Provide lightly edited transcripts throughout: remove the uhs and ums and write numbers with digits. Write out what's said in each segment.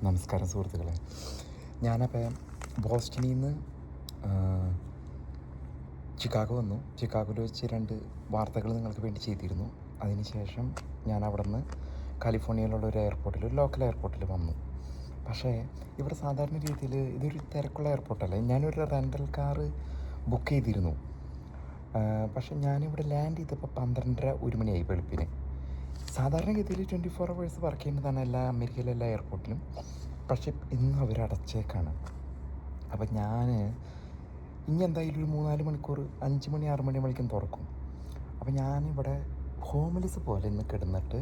നമസ്കാരം സുഹൃത്തുക്കളെ. ഞാനപ്പോൾ ബോസ്റ്റണിൽ നിന്ന് ചിക്കാഗോ വന്നു. ചിക്കാഗോയിൽ വെച്ച് 2 വാർത്തകൾ നിങ്ങൾക്ക് വേണ്ടി ചെയ്തിരുന്നു. അതിനുശേഷം ഞാൻ അവിടെ നിന്ന് കാലിഫോർണിയയിലുള്ള ഒരു എയർപോർട്ടിൽ, ഒരു ലോക്കൽ എയർപോർട്ടിൽ വന്നു. പക്ഷേ ഇവിടെ സാധാരണ രീതിയിൽ ഇതൊരു തിരക്കുള്ള എയർപോർട്ടല്ല. ഞാനൊരു റെൻ്റൽ കാറ് ബുക്ക് ചെയ്തിരുന്നു. പക്ഷേ ഞാനിവിടെ ലാൻഡ് ചെയ്തപ്പോൾ 12:30 1 മണിയായി വെളുപ്പിന്. സാധാരണഗതിയിൽ 24 hours വർക്ക് ചെയ്യുന്നതാണ് അമേരിക്കയിലെ എല്ലാ എയർപോർട്ടിലും. പക്ഷേ ഇന്ന് അവർ അടച്ചേക്കാണ്. അപ്പം ഞാൻ ഇനി എന്തായാലും ഒരു 3-4 മണിക്കൂർ, 5 മണി 6 മണിയാകുമ്പോഴേക്കും തുറക്കും. അപ്പം ഞാനിവിടെ ഹോംലെസ് പോലെ ഇന്ന് കിടന്നിട്ട്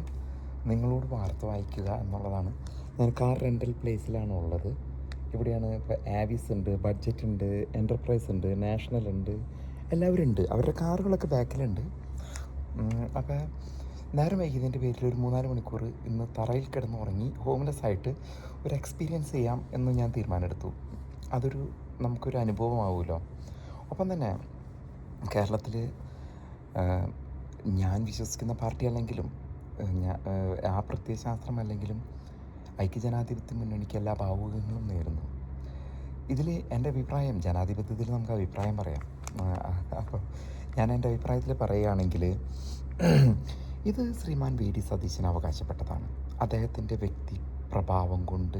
നിങ്ങളോട് വാർത്ത വായിക്കുക എന്നുള്ളതാണ്. ഞാൻ കാർ റെൻ്റൽ പ്ലേസിലാണ് ഉള്ളത്. ഇവിടെയാണ് ഇപ്പോൾ ആവിസ് ഉണ്ട്, ബഡ്ജറ്റ് ഉണ്ട്, എൻ്റർപ്രൈസ് ഉണ്ട്, നാഷണൽ ഉണ്ട്, എല്ലാവരും ഉണ്ട്. അവരുടെ കാറുകളൊക്കെ ബാക്കിലുണ്ട്. അപ്പോൾ നേരം വൈകിയതിൻ്റെ പേരിൽ ഒരു 3-4 മണിക്കൂർ ഇന്ന് തറയിൽ കിടന്നുറങ്ങി ഹോംലെസ് ആയിട്ട് ഒരു എക്സ്പീരിയൻസ് ചെയ്യാം എന്ന് ഞാൻ തീരുമാനമെടുത്തു. അതൊരു നമുക്കൊരു അനുഭവമാവുമല്ലോ. ഒപ്പം തന്നെ കേരളത്തിൽ ഞാൻ വിശ്വസിക്കുന്ന പാർട്ടി അല്ലെങ്കിലും ആ പ്രത്യയശാസ്ത്രമല്ലെങ്കിലും ഐക്യജനാധിപത്യ മുന്നണിക്ക് എല്ലാ ഭാവുകങ്ങളും നേരുന്നു. ഇതിൽ എൻ്റെ അഭിപ്രായം, ജനാധിപത്യത്തിൽ നമുക്ക് അഭിപ്രായം പറയാം. അപ്പോൾ ഞാൻ എൻ്റെ അഭിപ്രായത്തിൽ പറയുകയാണെങ്കിൽ ഇത് ശ്രീമാൻ വി ഡി സതീശന് അവകാശപ്പെട്ടതാണ്. അദ്ദേഹത്തിൻ്റെ വ്യക്തി പ്രഭാവം കൊണ്ട്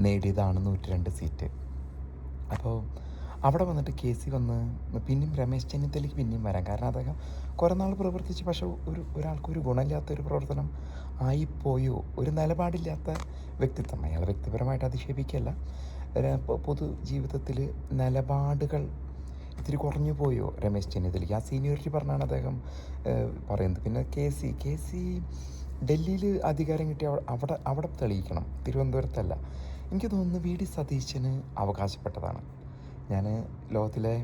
നേടിയതാണ് 102 സീറ്റ്. അപ്പോൾ അവിടെ വന്നിട്ട് കെ സി വന്ന് പിന്നെയും രമേശ് ചെന്നിത്തലയ്ക്ക് പിന്നെയും വരാം. കാരണം അദ്ദേഹം കുറേ നാൾ പ്രവർത്തിച്ച്, പക്ഷേ ഒരാൾക്കൊരു ഗുണമില്ലാത്തൊരു പ്രവർത്തനം ആയിപ്പോയോ, ഒരു നിലപാടില്ലാത്ത വ്യക്തിത്വം. അയാൾ വ്യക്തിപരമായിട്ട് അധിക്ഷേപിക്കുകയല്ല, പൊതുജീവിതത്തിൽ നിലപാടുകൾ ഇത്തിരി കുറഞ്ഞു പോയോ രമേശ് ചെന്നിത്തലയ്ക്ക്. ആ സീനിയോറിറ്റി പറഞ്ഞാണ് അദ്ദേഹം പറയുന്നത്. പിന്നെ കെ സി ഡൽഹിയിൽ അധികാരം കിട്ടിയ അവിടെ തെളിയിക്കണം, തിരുവനന്തപുരത്തല്ല. എനിക്ക് തോന്നുന്നു വി ഡി സതീശന് അവകാശപ്പെട്ടതാണ്. ഞാൻ ലോകത്തിലെ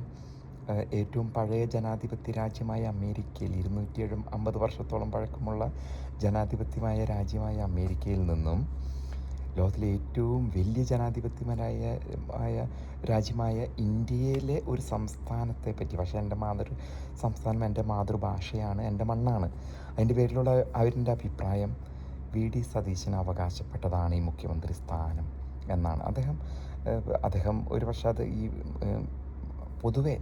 ഏറ്റവും പഴയ ജനാധിപത്യ രാജ്യമായ അമേരിക്കയിൽ, 250 വർഷത്തോളം പഴക്കമുള്ള ജനാധിപത്യമായ രാജ്യമായ അമേരിക്കയിൽ നിന്നും ലോകത്തിലെ ഏറ്റവും വലിയ ജനാധിപത്യപരമായ രാജ്യമായ ഇന്ത്യയിലെ ഒരു സംസ്ഥാനത്തെ പറ്റി, പക്ഷേ എൻ്റെ സംസ്ഥാനം എൻ്റെ മാതൃഭാഷയാണ്, എൻ്റെ മണ്ണാണ്, അതിൻ്റെ പേരിലുള്ള അവരുടെ അഭിപ്രായം വി ഡി സതീശന് അവകാശപ്പെട്ടതാണ് ഈ മുഖ്യമന്ത്രി സ്ഥാനം എന്നാണ്. അദ്ദേഹം ഒരു പക്ഷേ അത് ഈ പൊതുവെ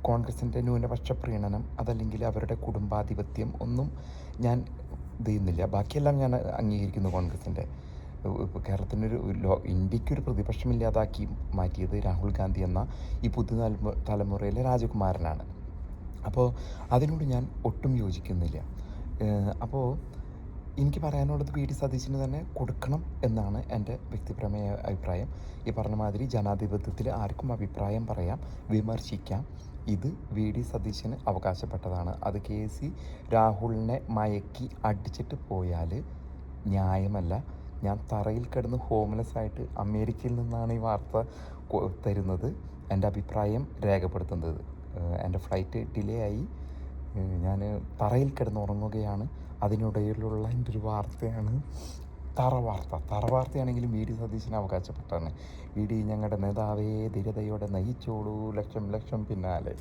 കോൺഗ്രസിൻ്റെ ന്യൂനപക്ഷ പ്രീണനം അതല്ലെങ്കിൽ അവരുടെ കുടുംബാധിപത്യം ഒന്നും ഞാൻ ഇത് ചെയ്യുന്നില്ല. ബാക്കിയെല്ലാം ഞാൻ അംഗീകരിക്കുന്നു. കോൺഗ്രസിൻ്റെ കേരളത്തിനൊരു ഇന്ത്യക്കൊരു പ്രതിപക്ഷമില്ലാതാക്കി മാറ്റിയത് രാഹുൽ ഗാന്ധി എന്ന ഈ പുതു തലമുറയിലെ രാജകുമാരനാണ്. അപ്പോൾ അതിനോട് ഞാൻ ഒട്ടും യോജിക്കുന്നില്ല. അപ്പോൾ എനിക്ക് പറയാനുള്ളത് വി ഡി സതീശന് തന്നെ കൊടുക്കണം എന്നാണ് എൻ്റെ വ്യക്തിപരമായ അഭിപ്രായം. ഈ പറഞ്ഞ മാതിരി ജനാധിപത്യത്തിൽ ആർക്കും അഭിപ്രായം പറയാം, വിമർശിക്കാം. ഇത് വി ഡി സതീശന് അവകാശപ്പെട്ടതാണ്. അത് കെ സി രാഹുലിനെ മയക്കി അടിച്ചിട്ട് പോയാൽ ന്യായമല്ല. ഞാൻ തറയിൽ കിടന്ന് ഹോംലെസ് ആയിട്ട് അമേരിക്കയിൽ നിന്നാണ് ഈ വാർത്ത തരുന്നത്, എൻ്റെ അഭിപ്രായം രേഖപ്പെടുത്തുന്നത്. എൻ്റെ ഫ്ലൈറ്റ് ഡിലേ ആയി, ഞാൻ തറയിൽ കിടന്നുറങ്ങുകയാണ്. അതിനിടയിലുള്ള എൻ്റെ ഒരു വാർത്തയാണ് തറവാർത്തയാണെങ്കിലും വി ഡി സതീശന് അവകാശപ്പെട്ടാണ്. വി ഡി ഞങ്ങളുടെ നേതാവേ ധീരതയോടെ നയിച്ചോളൂ, ലക്ഷം ലക്ഷം പിന്നാലെ.